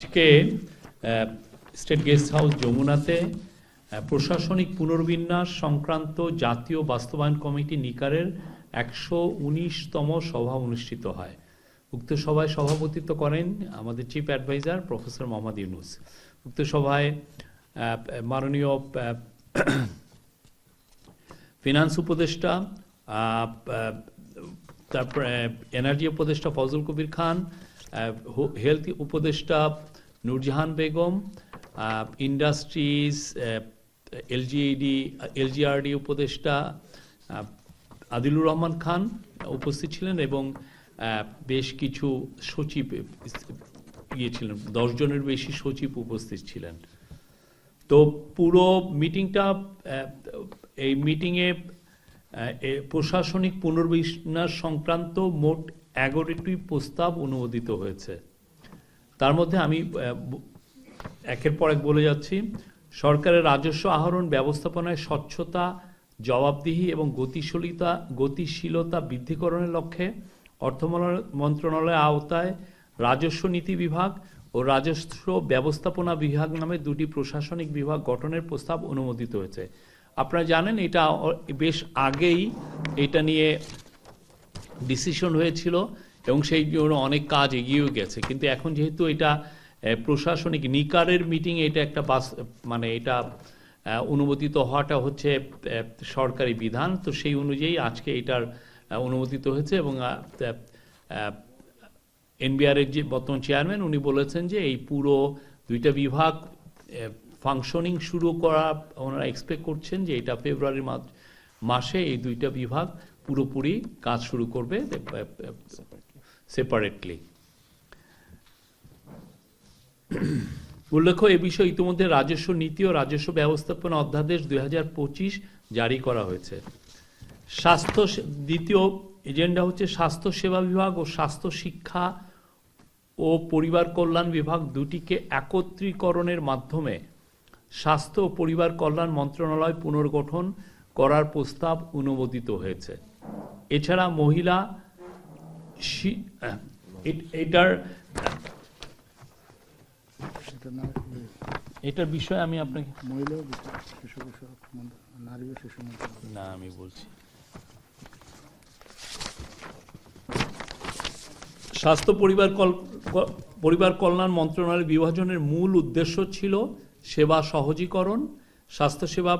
আজকে state guest house যমুনাতে প্রশাসনিক পুনর্বিন্যাস সংক্রান্ত জাতীয় বাস্তবায়ন কমিটি নিকারের 119তম সভা অনুষ্ঠিত হয়। উক্ত সভায় সভাপতিত্ব করেন আমাদের chief adviser professor Muhammad Yunus. উক্ত সভায় মাননীয় ফিনান্স উপদেষ্টা, তারপরে এনার্জি উপদেষ্টা ফজল কবির খান, হেলথ উপদেষ্টা নূরজাহান বেগম, ইন্ডাস্ট্রিজ এলজিআরডি উপদেষ্টা আদিলুর রহমান খান উপস্থিত ছিলেন এবং বেশ কিছু সচিব ছিলেন, 10 জনের বেশি সচিব উপস্থিত ছিলেন। তো পুরো মিটিংটা, এই মিটিংয়ে প্রশাসনিক পুনর্বিন্যাস সংক্রান্ত মোট 11টি প্রস্তাব অনুমোদিত হয়েছে। তার মধ্যে আমি একের পর এক বলে যাচ্ছি। সরকারের রাজস্ব আহরণ ব্যবস্থাপনায় স্বচ্ছতা, জবাবদিহি এবং গতিশীলতা বৃদ্ধিকরণের লক্ষ্যে অর্থ মন্ত্রণালয়ের আওতায় রাজস্ব নীতি বিভাগ ও রাজস্ব ব্যবস্থাপনা বিভাগ নামে 2টি প্রশাসনিক বিভাগ গঠনের প্রস্তাব অনুমোদিত হয়েছে। আপনারা জানেন এটা বেশ আগেই এটা নিয়ে ডিসিশন হয়েছিল এবং সেই জন্য অনেক কাজ এগিয়েও গেছে, কিন্তু এখন যেহেতু এটা প্রশাসনিক নিকারের মিটিং, এটা একটা এটা অনুমোদিত হওয়াটা হচ্ছে সরকারি বিধান, তো সেই অনুযায়ী আজকে এটার অনুমোদিত হয়েছে। এবং এনবিআরের যে বর্তমান চেয়ারম্যান উনি বলেছেন যে এই পুরো 2টা বিভাগ ফাংশনিং শুরু করা ওনারা এক্সপেক্ট করছেন যে এটা ফেব্রুয়ারি মাসে এই 2টা বিভাগ পুরোপুরি কাজ শুরু করবে সেপারেটলি। উল্লেখ্য, এ বিষয়ে ইতিমধ্যে রাজস্ব নীতি ও রাজস্ব ব্যবস্থাপনা অধ্যাদেশ 2025 জারি করা হয়েছে। দ্বিতীয় এজেন্ডা হচ্ছে স্বাস্থ্য সেবা বিভাগ ও স্বাস্থ্য শিক্ষা ও পরিবার কল্যাণ বিভাগ দুটিকে একত্রীকরণের মাধ্যমে স্বাস্থ্য ও পরিবার কল্যাণ মন্ত্রণালয় পুনর্গঠন করার প্রস্তাব অনুমোদিত হয়েছে। এছাড়া মহিলা এটার বিষয়ে আমি আপনাকে আমি বলছি। স্বাস্থ্য পরিবার কল্যাণ মন্ত্রণালয়ের বিভাজনের মূল উদ্দেশ্য ছিল সেবা সহজীকরণ, স্বাস্থ্যসেবা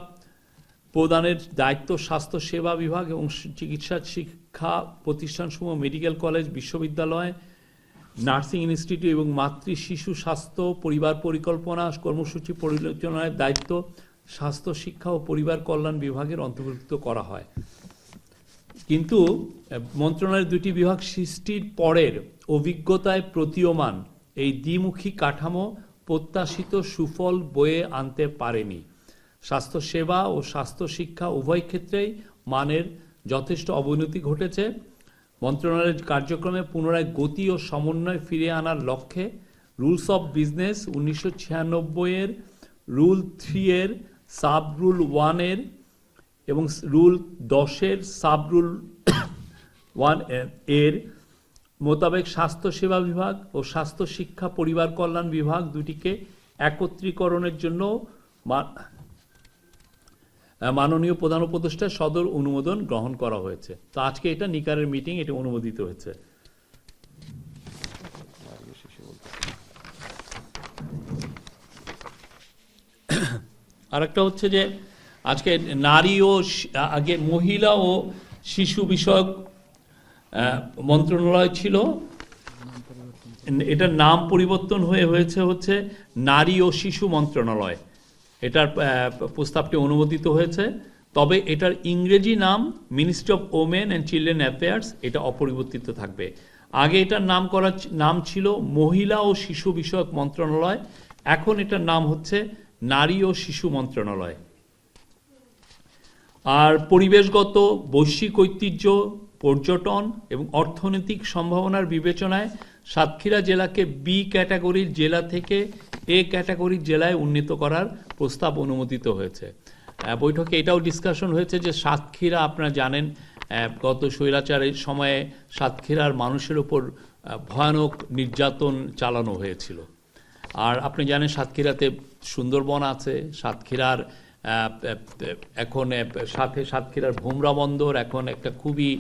প্রদানের দায়িত্ব স্বাস্থ্য সেবা বিভাগ এবং চিকিৎসা শিক্ষা প্রতিষ্ঠানসমূহ, মেডিকেল কলেজ, বিশ্ববিদ্যালয়, নার্সিং ইনস্টিটিউট এবং মাতৃ শিশু স্বাস্থ্য পরিবার পরিকল্পনা কর্মসূচি পরিচালনার দায়িত্ব স্বাস্থ্য শিক্ষা ও পরিবার কল্যাণ বিভাগের অন্তর্ভুক্ত করা হয়। কিন্তু মন্ত্রণালয়ের 2টি বিভাগ সৃষ্টির পরের অভিজ্ঞতায় প্রতীয়মান এই দ্বিমুখী কাঠামো প্রত্যাশিত সুফল বয়ে আনতে পারেনি। স্বাস্থ্য সেবা ও স্বাস্থ্য শিক্ষা উভয় ক্ষেত্রেই মানের যথেষ্ট অবনতি ঘটেছে। মন্ত্রণালয়ের কার্যক্রমে পুনরায় গতি ও সমন্বয় ফিরিয়ে আনার লক্ষ্যে rules of business 1996 rule 3 sub rule 1 এবং রুল 10 সাব রুল 1 মোতাবেক স্বাস্থ্য সেবা বিভাগ ও স্বাস্থ্য শিক্ষা পরিবার কল্যাণ বিভাগ দুটিকে একত্রীকরণের জন্য মাননীয় প্রধান উপদেষ্টার সদর অনুমোদন গ্রহণ করা হয়েছে। তো আজকে এটা নিকারের মিটিং, এটা অনুমোদিত হয়েছে। আরেকটা হচ্ছে যে আজকে নারী ও আগে মহিলা ও শিশু বিষয়ক মন্ত্রণালয় ছিল, এটার নাম পরিবর্তন হচ্ছে নারী ও শিশু মন্ত্রণালয়। এটার প্রস্তাবটি অনুমোদিত হয়েছে, তবে এটার ইংরেজি নাম ministry of women and children affairs, এটা অপরিবর্তিত থাকবে। আগে এটার নাম ছিল মহিলা ও শিশু বিষয়ক মন্ত্রণালয়, এখন এটার নাম হচ্ছে নারী ও শিশু মন্ত্রণালয়। আর পরিবেশগত, বৈশ্বিক ঐতিহ্য, পর্যটন এবং অর্থনৈতিক সম্ভাবনার বিবেচনায় সাতক্ষীরা জেলাকে বি ক্যাটাগরির জেলা থেকে এ ক্যাটাগরির জেলায় উন্নীত করার প্রস্তাব অনুমোদিত হয়েছে। বৈঠকে এটাও ডিসকাশন হয়েছে যে সাতক্ষীরা, আপনারা জানেন গত স্বৈরাচারের সময়ে সাতক্ষীরার মানুষের উপর ভয়ানক নির্যাতন চালানো হয়েছিল। আর আপনি জানেন সাতক্ষীরাতে সুন্দরবন আছে, সাতক্ষীরার এখন সাতক্ষীরার ভোমরা বন্দর এখন একটা খুবই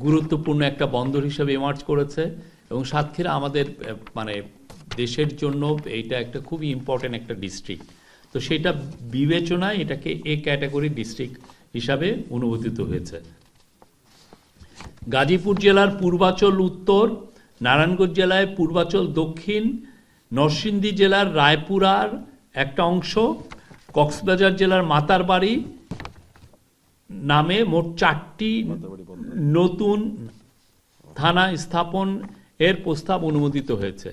গুরুত্বপূর্ণ একটা বন্দর হিসেবে ইমার্জ করেছে, এবং সাতক্ষীরা আমাদের মানে দেশের জন্য এইটা একটা খুবই ইম্পর্টেন্ট একটা ডিস্ট্রিক্ট। তো সেটা বিবেচনায় এটাকে এ ক্যাটাগরি ডিস্ট্রিক্ট হিসাবে অনুমোদিত হয়েছে। গাজীপুর জেলার পূর্বাচল উত্তর, নারায়ণগঞ্জ জেলায় পূর্বাচল দক্ষিণ, নরসিংদী জেলার রায়পুরার একটা অংশ, কক্সবাজার জেলার মাতারবাড়ি নামে মোট 4টি নতুন থানা স্থাপন এর প্রস্তাব অনুমোদিত হয়েছে।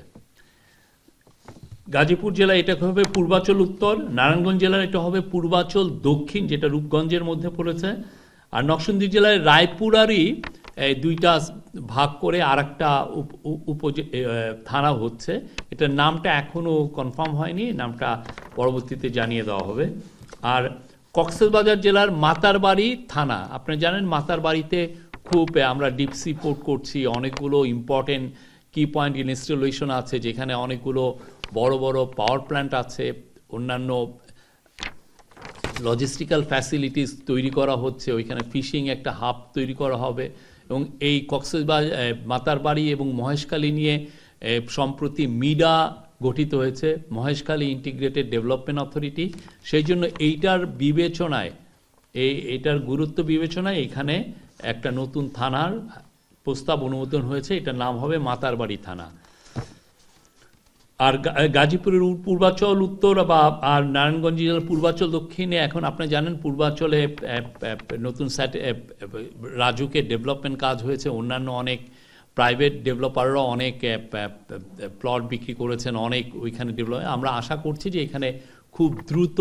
গাজীপুর জেলা এটা হবে পূর্বাচল উত্তর, নারায়ণগঞ্জ জেলার এটা হবে পূর্বাচল দক্ষিণ, যেটা রূপগঞ্জের মধ্যে পড়েছে, আর নরসিংদী জেলায় রায়পুরারই দুইটা ভাগ করে আর একটা থানা হচ্ছে। এটার নামটা এখনো কনফার্ম হয়নি, নামটা পরবর্তীতে জানিয়ে দেওয়া হবে। আর কক্সবাজার জেলার মাতারবাড়ি থানা, আপনারা জানেন মাতারবাড়িতে খুব আমরা ডিপ সি পোর্ট করছি, অনেকগুলো ইম্পর্টেন্ট কি পয়েন্ট ইনস্টলেশন আছে, যেখানে অনেকগুলো বড় বড় পাওয়ার প্ল্যান্ট আছে, অন্যান্য লজিস্টিক্যাল ফ্যাসিলিটিস তৈরি করা হচ্ছে, ওইখানে ফিশিং একটা হাব তৈরি করা হবে। এবং এই কক্সবাজার, মাতারবাড়ি এবং মহেশখালী নিয়ে সম্প্রতি মিডা গঠিত হয়েছে, মহেশখালী ইন্টিগ্রেটেড ডেভেলপমেন্ট অথরিটি। সেই জন্য এইটার বিবেচনায়, এইটার গুরুত্ব বিবেচনায় এখানে একটা নতুন থানার প্রস্তাব অনুমোদন হয়েছে, এটার নাম হবে মাতারবাড়ি থানা। আর গাজীপুরের পূর্বাচল উত্তর আর নারায়ণগঞ্জ জেলার পূর্বাচল দক্ষিণে এখন আপনারা জানেন পূর্বাচলে নতুন রাজুকে ডেভেলপমেন্ট কাজ হয়েছে, অন্যান্য অনেক প্রাইভেট ডেভেলপাররা অনেক প্লট বিক্রি করেছেন, অনেক ওইখানে ডেভেলপ। আমরা আশা করছি যে এখানে খুব দ্রুত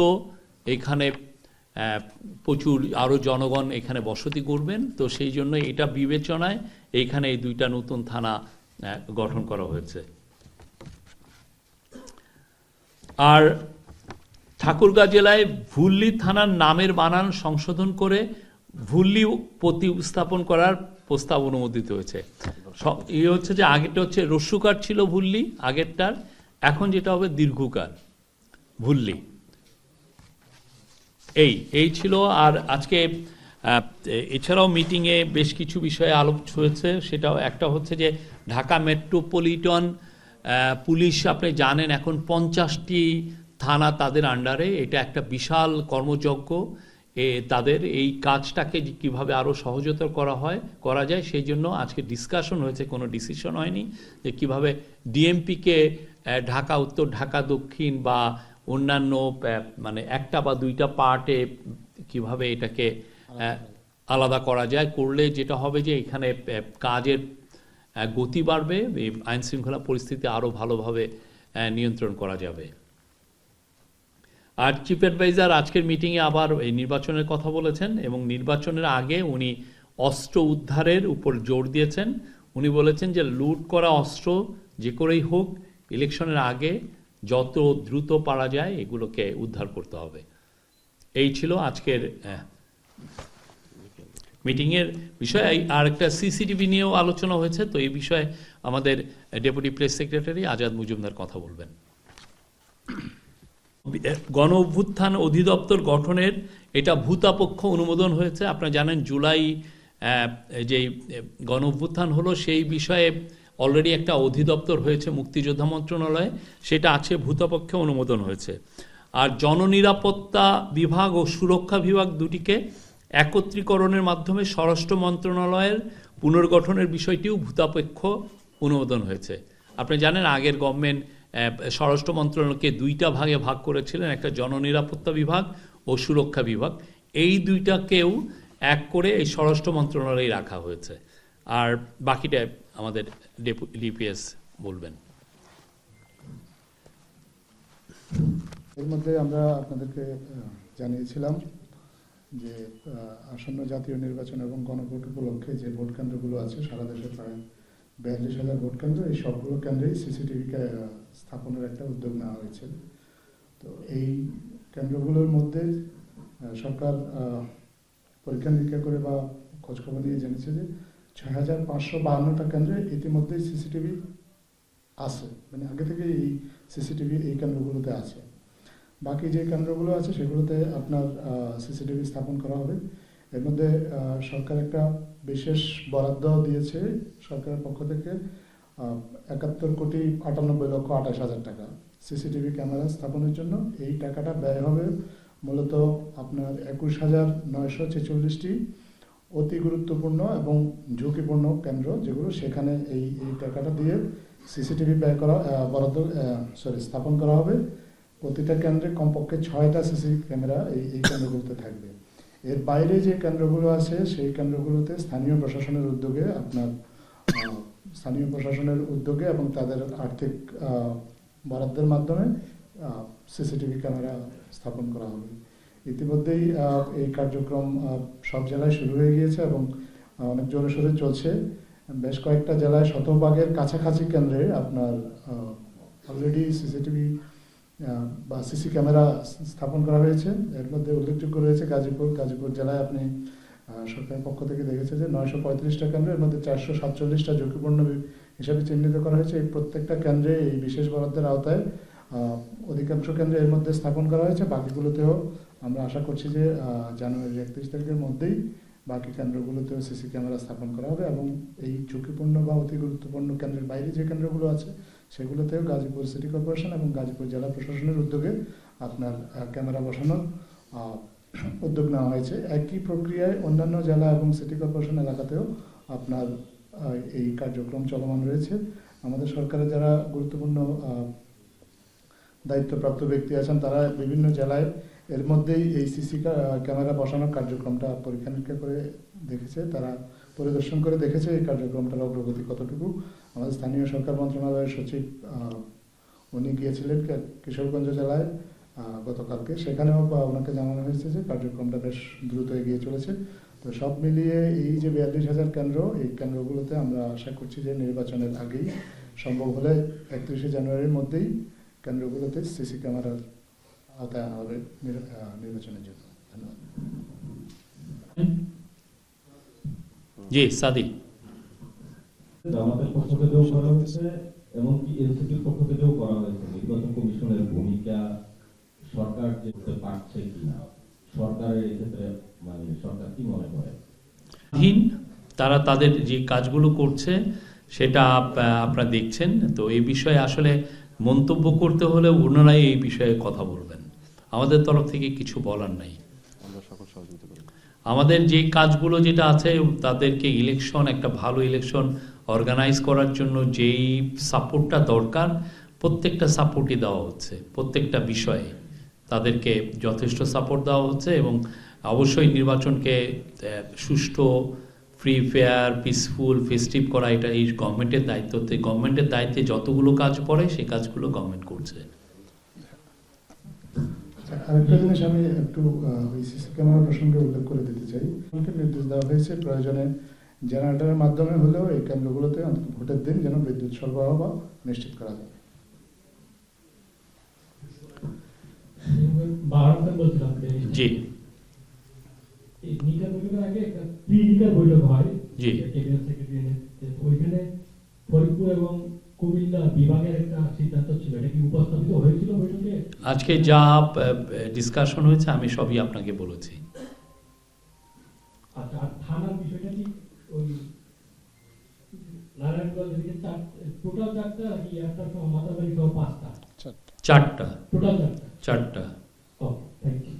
এখানে প্রচুর আরও জনগণ এখানে বসতি করবেন। তো সেই জন্য এটা বিবেচনায় এইখানে এই দুইটা নতুন থানা গঠন করা হয়েছে। আর ঠাকুরগাঁ জেলায় ভুল্লি থানার নামের বানান সংশোধন করে ভুল্লি প্রতিস্থাপন করার প্রস্তাব অনুমোদিত হয়েছে। এই হচ্ছে যে আগেরটা হচ্ছে রস্যুকার ছিল ভুল্লি আগেরটার, এখন যেটা হবে দীর্ঘকার ভুল্লি। এই ছিল। আর আজকে এছাড়াও মিটিংয়ে বেশ কিছু বিষয়ে আলোচ হয়েছে, সেটাও একটা হচ্ছে যে ঢাকা মেট্রোপলিটন পুলিশ, আপনি জানেন এখন 50টি থানা তাদের আন্ডারে, এটা একটা বিশাল কর্মযজ্ঞ। তাদের এই কাজটাকে কিভাবে আরও সহজতর করা যায় সেই জন্য আজকে ডিসকাশন হয়েছে, কোনো ডিসিশন হয়নি যে কিভাবে ডিএমপিকে ঢাকা উত্তর, ঢাকা দক্ষিণ বা অন্যান্য মানে একটা বা দুইটা পার্টে কিভাবে এটাকে আলাদা করা যায়। করলে যেটা হবে যে এখানে কাজের গতি বাড়বে, আইন শৃঙ্খলা পরিস্থিতি আরও ভালোভাবে নিয়ন্ত্রণ করা যাবে। আর চিফ অ্যাডভাইজার আজকের মিটিংয়ে আবার এই নির্বাচনের কথা বলেছেন, এবং নির্বাচনের আগে উনি অস্ত্র উদ্ধারের উপর জোর দিয়েছেন। উনি বলেছেন যে লুট করা অস্ত্র যে করেই হোক ইলেকশনের আগে যত দ্রুত পারা যায় এগুলোকে উদ্ধার করতে হবে। এই ছিল আজকের মিটিংয়ের বিষয়। আর একটা সিসিটিভি নিয়েও আলোচনা হয়েছে, তো এই বিষয়ে আমাদের deputy press secretary Azad Majumdar কথা বলবেন। গণ অভ্যুত্থান অধিদপ্তর গঠনের এটা ভূতাপক্ষ অনুমোদন হয়েছে। আপনারা জানেন জুলাই যে গণ অভ্যুত্থান হলো সেই বিষয়ে অলরেডি একটা অধিদপ্তর হয়েছে মুক্তিযোদ্ধা মন্ত্রণালয়ে, সেটা আছে ভূতাপক্ষে অনুমোদন হয়েছে। আর জননিরাপত্তা বিভাগ ও সুরক্ষা বিভাগ দুটিকে একত্রীকরণের মাধ্যমে স্বরাষ্ট্র মন্ত্রণালয়ের পুনর্গঠনের বিষয়টিও ভূতাপক্ষ অনুমোদন হয়েছে। আপনি জানেন আগের গভর্নমেন্ট স্বরাষ্ট্র মন্ত্রণালয়কে দুইটা ভাগে ভাগ করেছিলেন, একটা জননিরাপত্তা বিভাগ ও সুরক্ষা বিভাগ। এই দুইটাকেও এক করে এই স্বরাষ্ট্র মন্ত্রণালয়ে রাখা হয়েছে। আর বাকিটা আমাদের ডিপিএস বলবেন। এর মধ্যে আমরা আপনাদেরকে জানিয়েছিলাম যে আসন্ন জাতীয় নির্বাচন এবং গণভোট উপলক্ষে যে ভোট কেন্দ্রগুলো আছে সারা দেশে প্রায় 42,000 ভোট কেন্দ্র, এই সবগুলো কেন্দ্রেই সিসিটিভি স্থাপনের একটা উদ্যোগ নেওয়া হয়েছে। তো এই কেন্দ্রগুলোর মধ্যে সরকার পরীক্ষা নিরীক্ষা করে বা খোঁজখবর নিয়ে জেনেছে যে 6,552টা কেন্দ্রে ইতিমধ্যেই সিসিটিভি আছে, মানে আগে থেকে এই সিসিটিভি এই কেন্দ্রগুলোতে আছে। বাকি যে কেন্দ্রগুলো আছে সেগুলোতে আপনার সিসিটিভি স্থাপন করা হবে। এর মধ্যে সরকার একটা বিশেষ বরাদ্দ দিয়েছে সরকারের পক্ষ থেকে ৭১,৯৮,২৮,০০০ টাকা সিসিটিভি ক্যামেরা স্থাপনের জন্য। এই টাকাটা ব্যয় হবে মূলত আপনার ২১,৯৪৬টি অতি গুরুত্বপূর্ণ এবং ঝুঁকিপূর্ণ কেন্দ্র যেগুলো, সেখানে এই টাকাটা দিয়ে সিসিটিভি স্থাপন করা হবে। প্রতিটা কেন্দ্রে কমপক্ষে 6টা সিসি ক্যামেরা এই কেন্দ্রগুলোতে থাকবে। এর বাইরে যে কেন্দ্রগুলো আছে সেই কেন্দ্রগুলোতে স্থানীয় প্রশাসনের উদ্যোগে এবং তাদের আর্থিক বরাদ্দের মাধ্যমে সিসিটিভি ক্যামেরা স্থাপন করা হবে। ইতিমধ্যেই এই কার্যক্রম সব জেলায় শুরু হয়ে গিয়েছে এবং অনেক জোরে সোরে চলছে। বেশ কয়েকটা জেলায় শতভাগের কাছাকাছি কেন্দ্রে আপনার অলরেডি সিসিটিভি বা সিসি ক্যামেরা স্থাপন করা হয়েছে। এর মধ্যে উল্লেখযোগ্য রয়েছে গাজীপুর জেলায় আপনি সরকারের পক্ষ থেকে দেখেছে যে 935টা কেন্দ্র, এর মধ্যে 447টা ঝুঁকিপূর্ণ হিসাবে চিহ্নিত করা হয়েছে। এই প্রত্যেকটা কেন্দ্রে এই বিশেষ বরাদ্দের আওতায় অধিকাংশ কেন্দ্রে এর মধ্যে স্থাপন করা হয়েছে। বাকিগুলোতেও আমরা আশা করছি যে জানুয়ারির 31 তারিখের মধ্যেই বাকি কেন্দ্রগুলোতেও সিসি ক্যামেরা স্থাপন করা হবে এবং এই ঝুঁকিপূর্ণ বা অতি গুরুত্বপূর্ণ কেন্দ্রের বাইরে যে কেন্দ্রগুলো আছে সেগুলোতেও গাজীপুর সিটি কর্পোরেশন এবং গাজীপুর জেলা প্রশাসনের উদ্যোগে আপনার ক্যামেরা বসানোর উদ্যোগ নেওয়া হয়েছে। একই প্রক্রিয়ায় অন্যান্য জেলা এবং সিটি কর্পোরেশন এলাকাতেও আপনার এই কার্যক্রম চলমান রয়েছে। আমাদের সরকারের যারা গুরুত্বপূর্ণ দায়িত্বপ্রাপ্ত ব্যক্তি আছেন তারা বিভিন্ন জেলায় এর মধ্যেই এই সিসি ক্যামেরা বসানোর কার্যক্রমটা পরীক্ষা নিরীক্ষা করে দেখেছে, তারা পরিদর্শন করে দেখেছে এই কার্যক্রমটার অগ্রগতি কতটুকু। আমাদের স্থানীয় সরকার মন্ত্রণালয়ের সচিব উনি গিয়েছিলেন কিশোরগঞ্জ জেলায় গতকালকে, সেখানেও ওনাকে জানানো হয়েছে যে কার্যক্রমটা বেশ দ্রুত এগিয়ে চলেছে। তো সব মিলিয়ে এই যে ৪২,০০০ কেন্দ্র, এই কেন্দ্রগুলোতে আমরা আশা করছি যে নির্বাচনের আগেই সম্ভব হলে ৩১শে জানুয়ারির মধ্যেই কেন্দ্রগুলোতে সিসি ক্যামেরার আওতায় আনা হবে নির্বাচনের জন্য। ধন্যবাদ। জি সাদিক। জামাতের পক্ষ থেকেও করা হয়েছে, এমনকি এনসিপির পক্ষ থেকেও করা হয়েছে। নির্বাচন কমিশনের ভূমিকা সরকার যে করতে পারছে কিনা, সরকারের এক্ষেত্রে মানে সরকার কি মনে করে? তারা তাদের যে কাজগুলো করছে সেটা আপনারা দেখছেন। তো এই বিষয়ে আসলে মন্তব্য করতে হলে ওনারাই এই বিষয়ে কথা বলবেন, আমাদের তরফ থেকে কিছু বলার নাই। আমাদের যে কাজগুলো যেটা আছে তাদেরকে একটা ভালো ইলেকশন অর্গানাইজ করার জন্য যেই সাপোর্টটা দরকার প্রত্যেকটা সাপোর্টই দেওয়া হচ্ছে, প্রত্যেকটা বিষয়ে তাদেরকে যথেষ্ট সাপোর্ট দেওয়া হচ্ছে এবং অবশ্যই নির্বাচনকে সুষ্ঠু, ফ্রি, ফেয়ার, পিসফুল, ফেস্টিভ করা এটা এই গভর্নমেন্টের দায়িত্ব। গভর্নমেন্টের দায়িত্বে যতগুলো কাজ পড়ে সেই কাজগুলো গভর্নমেন্ট করছে। আরেকটা জিনিস আমি একটু ওই সিসি ক্যামেরা প্রসঙ্গে উল্লেখ করে দিতে চাই। নির্দেশ দেওয়া হয়েছে প্রয়োজনে জেনারেটরের মাধ্যমে হলেও এই কেন্দ্রগুলোতে অন্তত ভোটের দিন যেন বিদ্যুৎ সরবরাহ নিশ্চিত করা যায়। জি ফরিদপুর এবং কুমিল্লা বিভাগের একটা সিদ্ধান্ত ছিল, এটা কি উপস্থাপিত হয়েছিল বৈঠকে? আজকে যা ডিসকাশন হয়েছে আমি সবই আপনাকে বলেছি। আচ্ছা, আর থানার বিষয়টা কি ওই নারায়ণগঞ্জ থেকে টোটাল 4টা নাকি একটা মাতাবাড়ি সহ 5টা? 4টা টোটাল 4টা। ওকে, থ্যাংক ইউ।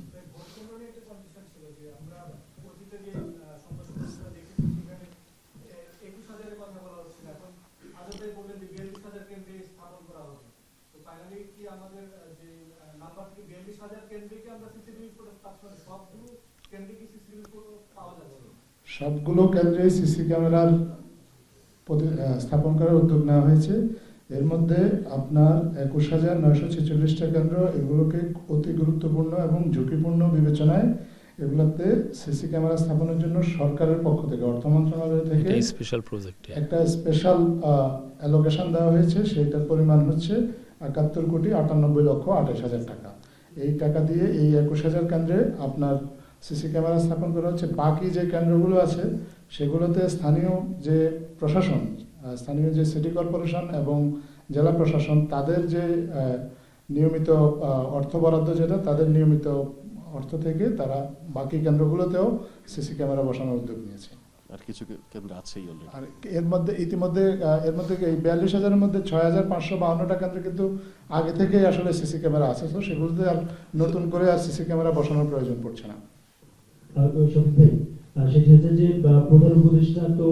সবগুলো কেন্দ্রে সিসি ক্যামেরার স্থাপন করার উদ্যোগ নেওয়া হয়েছে। এর মধ্যে আপনার ২১,৯৪৬টা কেন্দ্র, এগুলোকে অতি গুরুত্বপূর্ণ এবং ঝুঁকিপূর্ণ বিবেচনায় এগুলোতে সিসি ক্যামেরা স্থাপনের জন্য সরকারের পক্ষ থেকে অর্থ মন্ত্রণালয় থেকে স্পেশাল প্রজেক্ট একটা স্পেশাল অ্যালোকেশন দেওয়া হয়েছে। সেইটার পরিমাণ হচ্ছে ৭১,৯৮,২৮,০০০ টাকা। এই টাকা দিয়ে এই ২১,০০০ কেন্দ্রে আপনার সিসি ক্যামেরা স্থাপন করা হচ্ছে। বাকি যে কেন্দ্রগুলো আছে সেগুলোতে স্থানীয় যে প্রশাসন, স্থানীয় যে সিটি কর্পোরেশন এবং জেলা প্রশাসন তাদের যে নিয়মিত অর্থ বরাদ্দ যেটা তাদের নিয়মিত অর্থ থেকে তারা বাকি কেন্দ্রগুলোতেও সিসি ক্যামেরা বসানোর উদ্যোগ নিয়েছে। আর কিছু কেন্দ্র আছেই অলরেডি। আর এর মধ্যে ইতিমধ্যে এই 42,000-এর মধ্যে 6,552টা কেন্দ্রে কিন্তু আগে থেকেই আসলে সিসি ক্যামেরা আছে, তো সেগুলোতে আর নতুন করে আর সিসি ক্যামেরা বসানোর প্রয়োজন পড়ছে না। সেটি হচ্ছে যে প্রধান উপদেষ্টা তো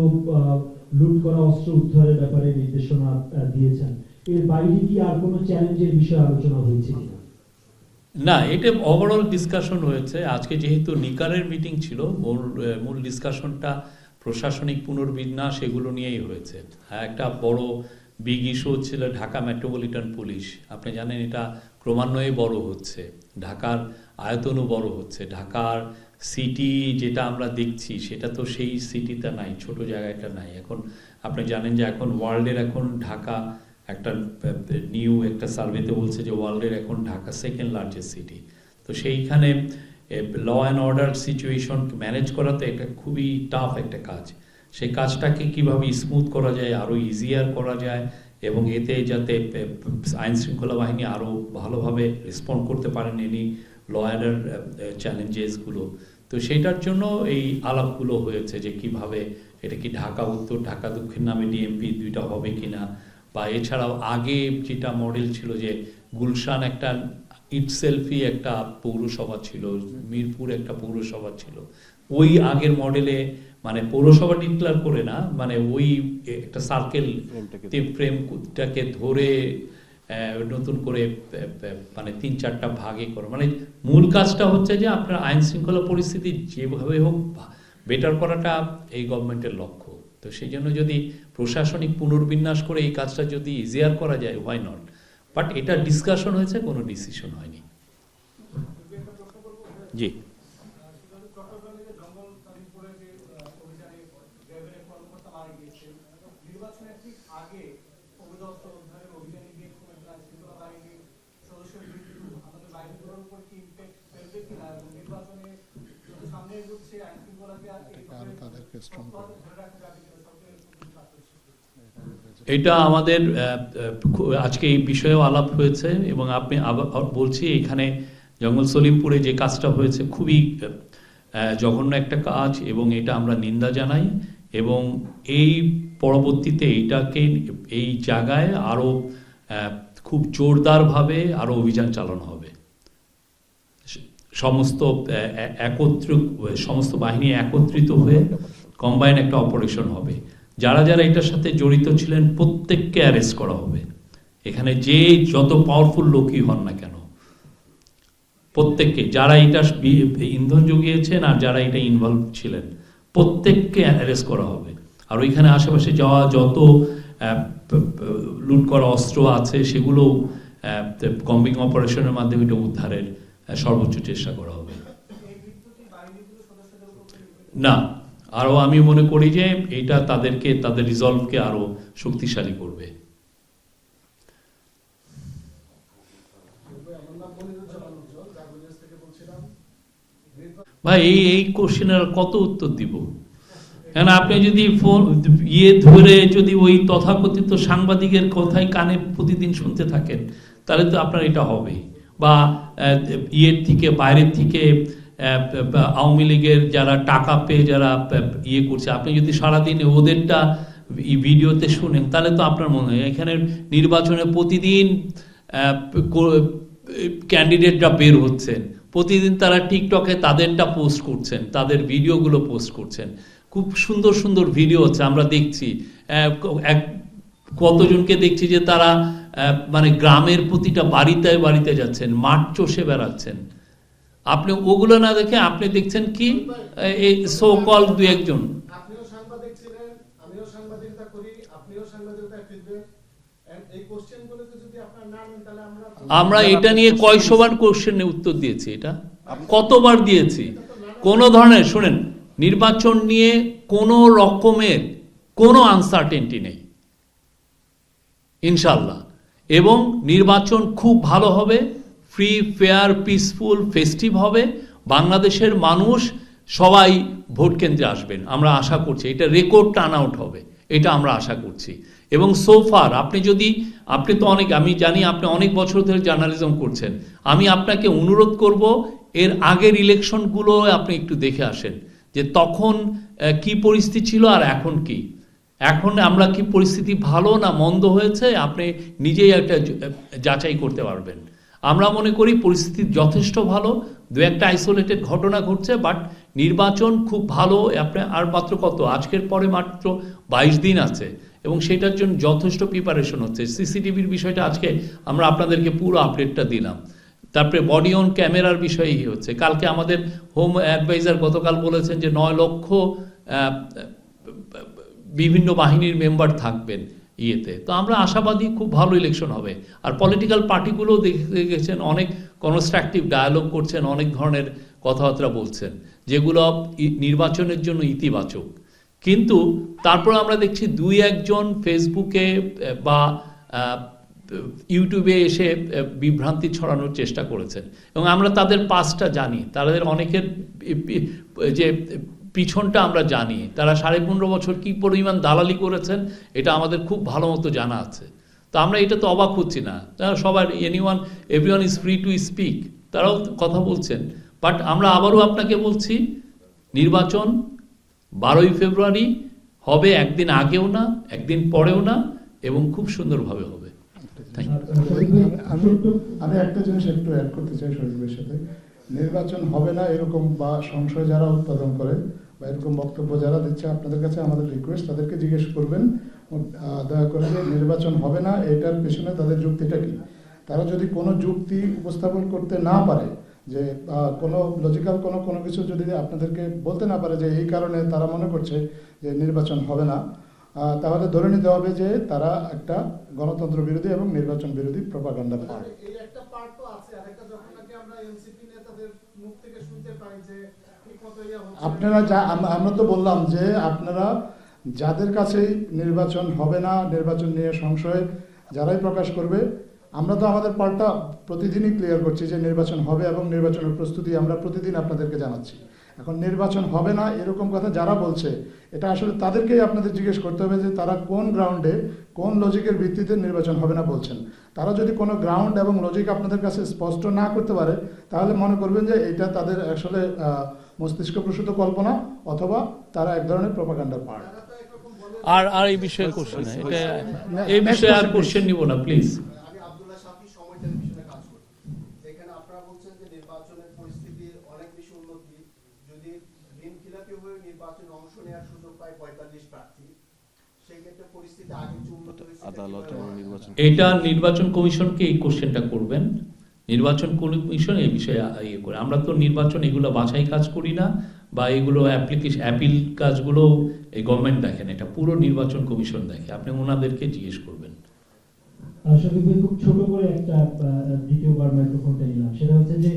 লুট করা অস্ত্র উদ্ধারের ব্যাপারে নির্দেশনা দিয়েছেন, এর বাইরে কি আর কোনো চ্যালেঞ্জের বিষয়ে আলোচনা হয়েছে কিনা? না, এটা ওভারঅল ডিসকাশন হয়েছে। আজকে যেহেতু নিকারের মিটিং ছিল, মূল ডিসকাশনটা প্রশাসনিক পুনর্বিন্যাস এগুলো নিয়েই হয়েছে। একটা বড় বিগ ইস্যু ছিল ঢাকা মেট্রোপলিটন পুলিশ। আপনি জানেন এটা ক্রমান্বয়ে বড় হচ্ছে, ঢাকার আয়তনও বড় হচ্ছে। ঢাকার সিটি যেটা আমরা দেখছি সেটা তো সেই সিটিতে নাই, ছোট জায়গাটা নাই। এখন আপনি জানেন যে এখন ওয়ার্ল্ডের এখন ঢাকা একটা নিউ একটা সার্ভেতে বলছে যে ওয়ার্ল্ডের এখন ঢাকা সেকেন্ড লার্জেস্ট সিটি। তো সেইখানে law and order situation manage করা তো একটা খুবই টাফ একটা কাজ। সেই কাজটাকে কিভাবে স্মুথ করা যায়, আরও ইজিয়ার করা যায়, এবং এতে যাতে আইন শৃঙ্খলা বাহিনী আরও ভালোভাবে রেসপন্ড করতে পারেন এনি ল অ্যান্ড চ্যালেঞ্জেসগুলো। তো সেইটার জন্য এই আলাপগুলো হয়েছে যে কিভাবে এটা কি ঢাকা উত্তর ঢাকা দক্ষিণ নামে ডিএমপি দুইটা হবে কিনা, বা এছাড়াও আগে যেটা মডেল ছিল যে গুলশান একটা ইটসেলফি একটা পৌরসভা ছিল, মিরপুর একটা পৌরসভা ছিল, ওই আগের মডেলে মানে পৌরসভা ডিক্লেয়ার করে না, মানে ওই একটা সার্কেল ফ্রেমটাকে ধরে নতুন করে মানে 3-4টা ভাগে করো। মানে মূল কাজটা হচ্ছে যে আপনার আইন শৃঙ্খলা পরিস্থিতি যেভাবে হোক বেটার করাটা এই গভর্নমেন্টের লক্ষ্য। তো সেই জন্য যদি প্রশাসনিক পুনর্বিন্যাস করে এই কাজটা যদি ইজিয়ার করা যায়, হোয়াই নট, বাট এটা ডিসকাশন হয়েছে, কোনো ডিসিশন হয়নি। জি, এটা আমাদের আজকে এই বিষয়েও আলাপ হয়েছে, এবং আপনি বলছি এখানে জঙ্গল সলিমপুরে যে কাজটা হয়েছে খুবই জঘন্য একটা কাজ, এবং এটা আমরা নিন্দা জানাই। এবং এই পরবর্তীতে এইটাকে এই জায়গায় আরো খুব জোরদারভাবে আরো অভিযান চালানো হবে। সমস্ত বাহিনী একত্রিত হয়ে কম্বাইন একটা অপারেশন হবে। যারা যারা এটার সাথে জড়িত ছিলেন প্রত্যেককে অ্যারেস্ট করা হবে। এখানে যে যত পাওয়ারফুল লোকই হন না কেন, প্রত্যেককে, যারা এটা ইন্ধন জুগিয়েছেন আর যারা এটা ইনভলভ ছিলেন, প্রত্যেককে অ্যারেস্ট করা হবে। আর ওইখানে আশেপাশে যাওয়া যত লুট করা অস্ত্র আছে সেগুলো কম্বিং অপারেশনের মাধ্যমে এটা উদ্ধারের সর্বোচ্চ চেষ্টা করা হবে। না, আরো আমি মনে করি যে এটা তাদের রিজলভকে আরো শক্তিশালী করবে। ভাই এই কোশ্চেনের কত উত্তর দিব? কেন আপনি যদি ধরে যদি ওই তথাকথিত সাংবাদিকের কথাই কানে প্রতিদিন শুনতে থাকেন, তাহলে তো আপনার এটা হবে। বা থেকে বাইরের থেকে আওয়ামী লীগের যারা টাকা পেয়ে যারা করছে, আপনি যদি সারাদিন ওদেরটা ভিডিওতে শুনেন, তাহলে তো আপনার মনে হয় এখানে নির্বাচনে প্রতিদিন ক্যান্ডিডেটরা বের হচ্ছেন, প্রতিদিন তারা টিকটকে তাদেরটা পোস্ট করছেন, তাদের ভিডিওগুলো পোস্ট করছেন, খুব সুন্দর সুন্দর ভিডিও হচ্ছে, আমরা দেখছি। কতজনকে দেখছি যে তারা মানে গ্রামের প্রতিটা বাড়িতে বাড়িতে যাচ্ছেন, মাঠ চষে বেড়াচ্ছেন। আপনি ওগুলো না দেখে আপনি দেখছেন কি এই সো কল দু একজন। আপনিও সাংবাদিক ছিলেন, আমিও সাংবাদিকতা করি, আপনিও সাংবাদিকতা করবেন। এই কোশ্চেনগুলোকে যদি আপনারা না নেন, তাহলে আমরা এটা নিয়ে কয়শবার কোশ্চেনে উত্তর দিয়েছি, এটা কতবার দিয়েছি। কোন ধরনের, শুনেন, নির্বাচন নিয়ে কোনো রকমের কোনো আনসার্টেনটি নেই ইনশাআল্লাহ, এবং নির্বাচন খুব ভালো হবে, ফ্রি, ফেয়ার, পিসফুল, ফেস্টিভ হবে। বাংলাদেশের মানুষ সবাই ভোট কেন্দ্রে আসবেন, আমরা আশা করছি। এটা রেকর্ড টার্ন আউট হবে, এটা আমরা আশা করছি। এবং সোফার আপনি তো অনেক, আমি জানি আপনি অনেক বছর ধরে জার্নালিজম করছেন, আমি আপনাকে অনুরোধ করব এর আগের ইলেকশনগুলো আপনি একটু দেখে আসেন যে তখন কি পরিস্থিতি ছিল আর এখন কি, এখন আমরা কি পরিস্থিতি ভালো না মন্দ হয়েছে, আপনি নিজেই একটা যাচাই করতে পারবেন। আমরা মনে করি পরিস্থিতি যথেষ্ট ভালো, দু একটা আইসোলেটেড ঘটনা ঘটছে, বাট নির্বাচন খুব ভালো। আপনার আর মাত্র আজকের পরে মাত্র 22 দিন আছে এবং সেটার জন্য যথেষ্ট প্রিপারেশন হচ্ছে। সিসিটিভির বিষয়টা আজকে আমরা আপনাদেরকে পুরো আপডেটটা দিলাম। তারপরে বডি অন ক্যামেরার বিষয়ই হচ্ছে, কালকে আমাদের হোম অ্যাডভাইজার গতকাল বলেছেন যে 9 লক্ষ বিভিন্ন বাহিনীর মেম্বার থাকবেন ইয়েতে। তো আমরা আশাবাদী খুব ভালো ইলেকশন হবে। আর পলিটিক্যাল পার্টিগুলোও দেখেছেন অনেক কনস্ট্রাকটিভ ডায়ালগ করছেন, অনেক ধরনের কথাবার্তা বলছেন যেগুলো নির্বাচনের জন্য ইতিবাচক। কিন্তু তারপর আমরা দেখছি 2-1 জন ফেসবুকে বা ইউটিউবে এসে বিভ্রান্তি ছড়ানোর চেষ্টা করেছেন এবং আমরা তাদের পাসটা জানি, তাদের অনেকের যে পিছনটা আমরা জানি, তারা 15.5 বছর কি পরিমাণ দালালি করেছেন এটা আমাদের খুব ভালো মতো জানা আছে। তো আমরা এটা তো অবাক হচ্ছি না, সবার everyone is free to speak, তারাও কথা বলছেন। বাট আমরা আবারও আপনাকে বলছি নির্বাচন 12ই ফেব্রুয়ারি হবে, একদিন আগেও না একদিন পরেও না, এবং খুব সুন্দরভাবে হবে। আমি একটা জিনিস একটু অ্যাড করতে চাই শরীফের সাথে। নির্বাচন হবে না এরকম বা সংশয় যারা উৎপাদন করে বা এরকম বক্তব্য যারা দিচ্ছে, আপনাদের কাছে আমাদের রিকোয়েস্ট, তাদেরকে জিজ্ঞেস করবেন দয়া করে যে নির্বাচন হবে না এটার পেছনে তাদের যুক্তিটা কি। তারা যদি কোনো যুক্তি উপস্থাপন করতে না পারে, যে কোনো লজিক্যাল কোনো কিছু যদি আপনাদেরকে বলতে না পারে যে এই কারণে তারা মনে করছে যে নির্বাচন হবে না, তাহলে ধরে নিতে হবে যে তারা একটা গণতন্ত্র বিরোধী এবং নির্বাচন বিরোধী প্রপাগান্ডা পারে। এই একটা পার্ট তো আছে, আরেকটা যখন নাকি আমরা এনসিপি নেতাদের মুখ থেকে শুনতে পাই যে ঠিকমতো আপনারা আমরা তো বললাম যে আপনারা যাদের কাছেই নির্বাচন হবে না, নির্বাচন নিয়ে সংশয় যারাই প্রকাশ করবে, আমরা তো আমাদের পার্টটা প্রতিদিনই ক্লিয়ার করছি যে নির্বাচন হবে এবং নির্বাচনের প্রস্তুতি আমরা প্রতিদিন আপনাদেরকে জানাচ্ছি। এখন নির্বাচন হবে না এরকম কথা যারা বলছে, এটা আসলে তাদেরকেই আপনাদের জিজ্ঞেস করতে হবে যে তারা কোন গ্রাউন্ডে কোন লজিকের ভিত্তিতে নির্বাচন হবে না বলছেন। তারা যদি কোনো গ্রাউন্ড এবং লজিক আপনাদের কাছে স্পষ্ট না করতে পারে, তাহলে মনে করবেন যে এটা তাদের আসলে মস্তিষ্ক প্রসূত কল্পনা, অথবা তারা এক ধরনের প্রপাগান্ডার পার্ট। আর এই বিষয়ে কোশ্চেন, এটা এই বিষয়ে আর কোশ্চেন নিব না প্লিজ। আমি আব্দুল্লাহ শাফি সময় টেলিভিশনে কাজ করি। এখানে আপনারা বলছেন যে নির্বাচনের পরিস্থিতির অনেক বেশি উন্নতি, যদি বিনখিলাপি হয়ে নির্বাচনে অংশ নেওয়ার সুযোগ পায় 45 প্রার্থী, সেই ক্ষেত্রে পরিস্থিতি আগে যে উন্নত হয়েছে আদালত এবং নির্বাচন এটা নির্বাচন কমিশনকে এই কোশ্চেনটা করবেন। নির্বাচন কমিশন এই বিষয়ে ইয়ে করে, আমরা তো নির্বাচন এগুলো বাছাই কাজ করি না, বা এগুলো অ্যাপিল কাজগুলো এই গভর্নমেন্ট দেখেন, এটা পুরো নির্বাচন কমিশন দেখে, আপনি ওনাদেরকে জিজ্ঞেস করবেন। শফিক ভাই, খুব ছোট করে একটা দ্বিতীয়বার মাইক্রোফোনটা নিলাম, সেটা হচ্ছে যে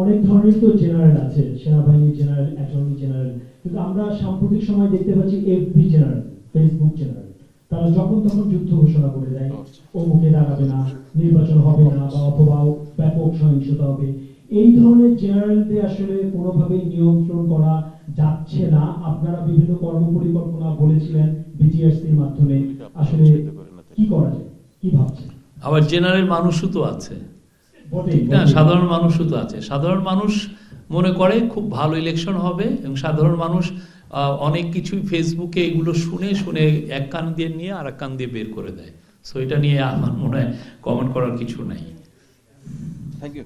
অনেক ধরনের তো জেনারেল আছে, সেনাবাহিনী জেনারেল, অ্যাটর্নি জেনারেল, কিন্তু আমরা সাম্প্রতিক সময় দেখতে পাচ্ছি এফবি জেনারেল, ফেসবুক জেনারেল, তারা যখন তখন যুদ্ধ ঘোষণা করে দেয়, অমুকে দাঁড়াবে না, নির্বাচন হবে না, বা অথবা ব্যাপক সহিংসতা হবে। এই ধরনের জেনারেলদের আসলে কোনোভাবেই নিয়ন্ত্রণ করা যাচ্ছে না। আপনারা বিভিন্ন কর্মপরিকল্পনা বলেছিলেন বিটিআরসির মাধ্যমে, আসলে কি করা যায়, কি ভাবছেন? আবার জেনারেল মানুষও তো আছে, না সাধারণ মানুষও তো আছে। সাধারণ মানুষ মনে করে খুব ভালো ইলেকশন হবে, এবং সাধারণ মানুষ অনেক কিছুই ফেসবুকে এগুলো শুনে এক কান দিয়ে নিয়ে আর এক কান দিয়ে বের করে দেয়। সো এটা নিয়ে আমার মনে হয় কমেন্ট করার কিছু নাই। Thank you.